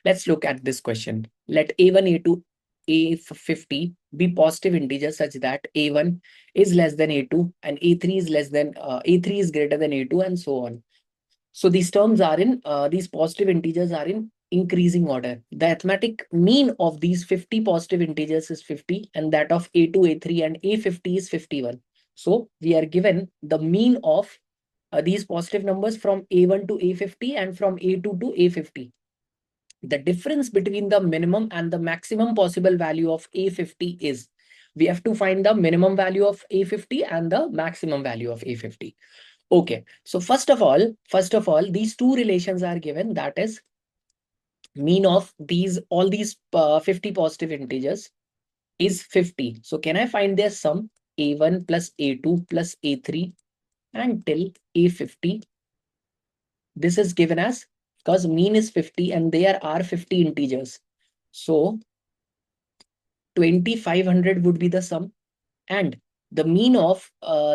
Let's look at this question. Let A1, A2, A50 be positive integers such that A1 is less than A2 and A3 is less than A3 is greater than A2 and so on. So these terms are in these positive integers are in increasing order. The arithmetic mean of these 50 positive integers is 50 and that of A2, A3 and A50 is 51. So we are given the mean of these positive numbers from A1 to A50 and from A2 to A50. The difference between the minimum and the maximum possible value of A50 is, we have to find the minimum value of A50 and the maximum value of A50. Okay, so first of all, these two relations are given, that is mean of all these 50 positive integers is 50. So can I find their sum? A1 plus A2 plus A3 until A50. This is given as, because mean is 50 and there are 50 integers. So 2500 would be the sum, and the mean of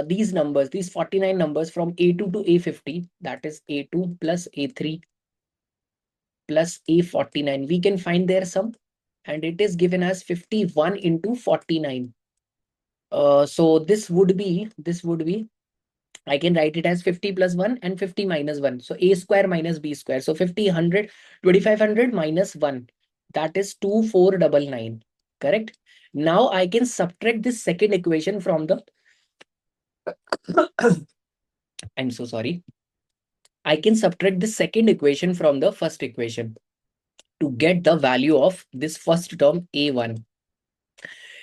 these numbers, these 49 numbers from A2 to A50, that is A2 plus A3 plus A49. We can find their sum and it is given as 51 into 49. So this would be, I can write it as 50 plus 1 and 50 minus 1. So A square minus B square. So 50, 100, 2500 minus 1. That is 2499. Correct? Now I can subtract this second equation from the I'm so sorry. I can subtract the second equation from the first equation to get the value of this first term A1.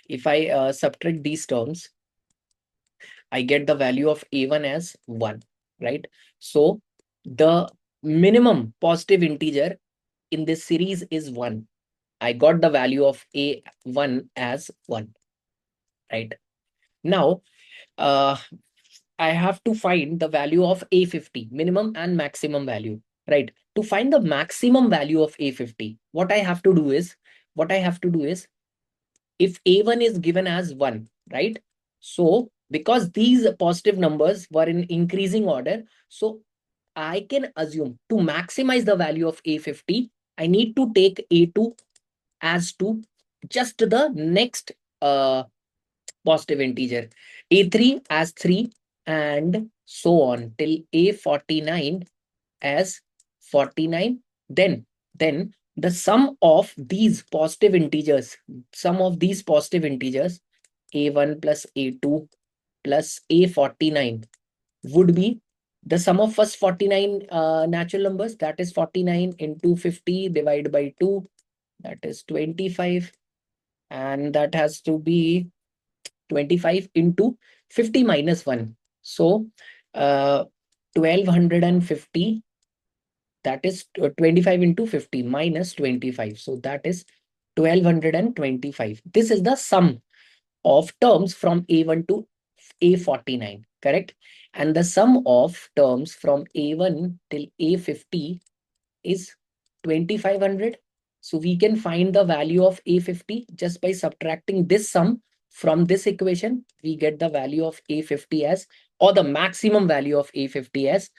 If I subtract these terms, I get the value of A1 as 1, right? So the minimum positive integer in this series is 1. I got the value of A1 as 1, right? Now, I have to find the value of A50, minimum and maximum value, right? To find the maximum value of A50, what I have to do is, if A1 is given as 1, right? So because these positive numbers were in increasing order, so I can assume to maximize the value of A50, I need to take A2 as 2, just the next positive integer, A3 as 3, and so on till A49 as 49. Then the sum of these positive integers, A1 plus A2 plus A49 would be the sum of first 49 natural numbers, that is 49 into 50 divided by 2, that is 25, and that has to be 25 into 50 minus 1. So 1250, that is 25 into 50 minus 25. So that is 1225. This is the sum of terms from A1 to A49, correct? And the sum of terms from A1 till A50 is 2500. So we can find the value of A50 just by subtracting this sum from this equation. We get the value of A50 as, or the maximum value of A50 as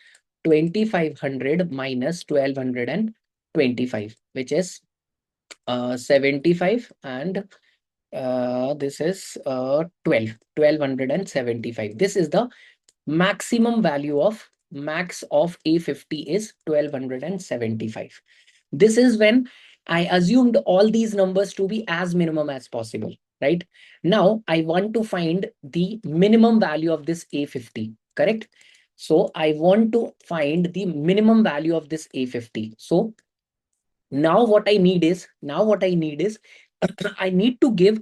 2500 minus 1225, which is 75, and this is 1275. This is the maximum value of max of A50 is 1275. This is when I assumed all these numbers to be as minimum as possible, right? Now I want to find the minimum value of this A50, correct? So I want to find the minimum value of this A50. So now what I need is I need to give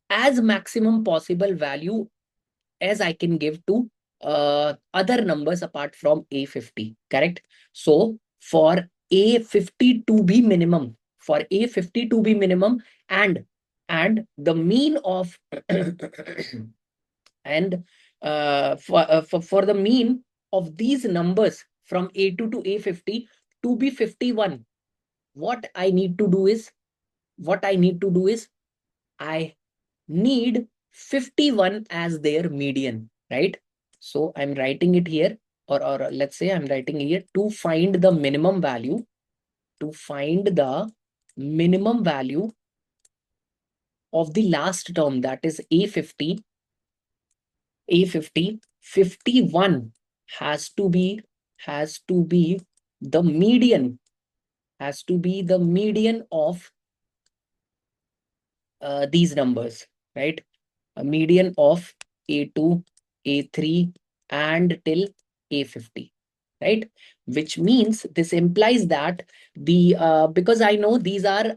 as maximum possible value as I can give to other numbers apart from A50, correct? So for A50 to be minimum, and the mean of and for the mean of these numbers from A2 to A50 to be 51, what I need to do is I need 51 as their median, right? So I'm writing it here, or let's say I'm writing here to find the minimum value. to find the minimum value of the last term, that is A50, 51 has to be the median, of these numbers, right? A median of A2, A3, and till A50, right? Which means this implies that the because I know these are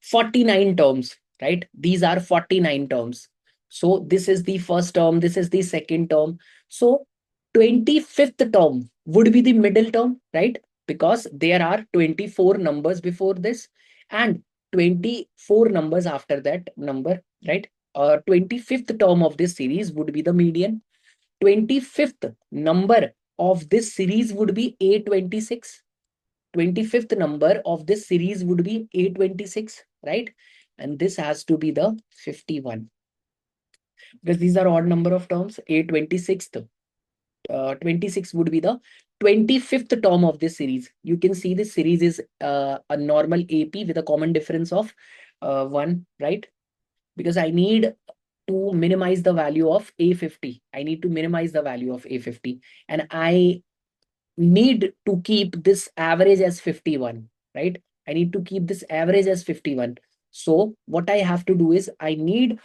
49 terms, right? These are 49 terms. So this is the first term, this is the second term. So 25th term would be the middle term, right? Because there are 24 numbers before this and 24 numbers after that number, right? 25th term of this series would be the median. 25th number of this series would be A26. 25th number of this series would be A26, right? And this has to be the 51. Because these are odd number of terms. A26th. 26 would be the 25th term of this series. You can see this series is a normal AP with a common difference of 1, right? Because I need to minimize the value of A50. I need to minimize the value of A50. And I need to keep this average as 51, right? I need to keep this average as 51. So what I have to do is I need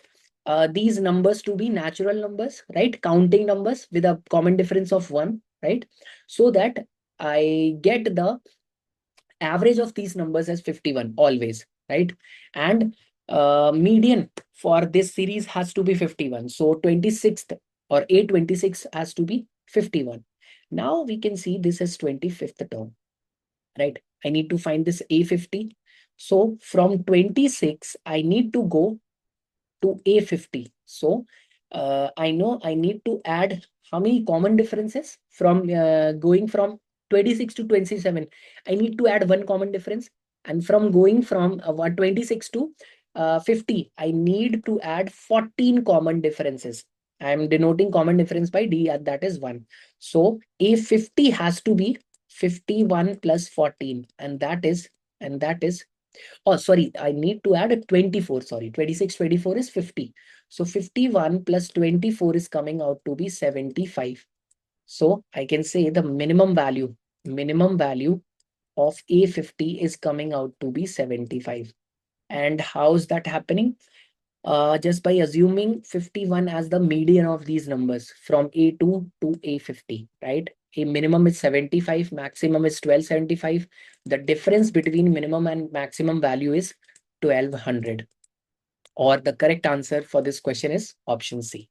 these numbers to be natural numbers, right? Counting numbers with a common difference of 1, right? So that I get the average of these numbers as 51 always, right? And median for this series has to be 51. So 26th or A26 has to be 51. Now we can see this is 25th term, right? I need to find this A50. So from 26, I need to go to A50. So I know I need to add how many common differences from going from 26 to 27. I need to add one common difference. And from going from 26 to 50, I need to add 14 common differences. I am denoting common difference by D, and that is 1. So A50 has to be 51 plus 14, and that is oh, sorry, I need to add a 24. Sorry, 26, 24 is 50. So 51 plus 24 is coming out to be 75. So I can say the minimum value of A50 is coming out to be 75. And how's that happening? Just by assuming 51 as the median of these numbers from A2 to A50, right? A minimum is 75, maximum is 1275. The difference between minimum and maximum value is 1200. Or the correct answer for this question is option C.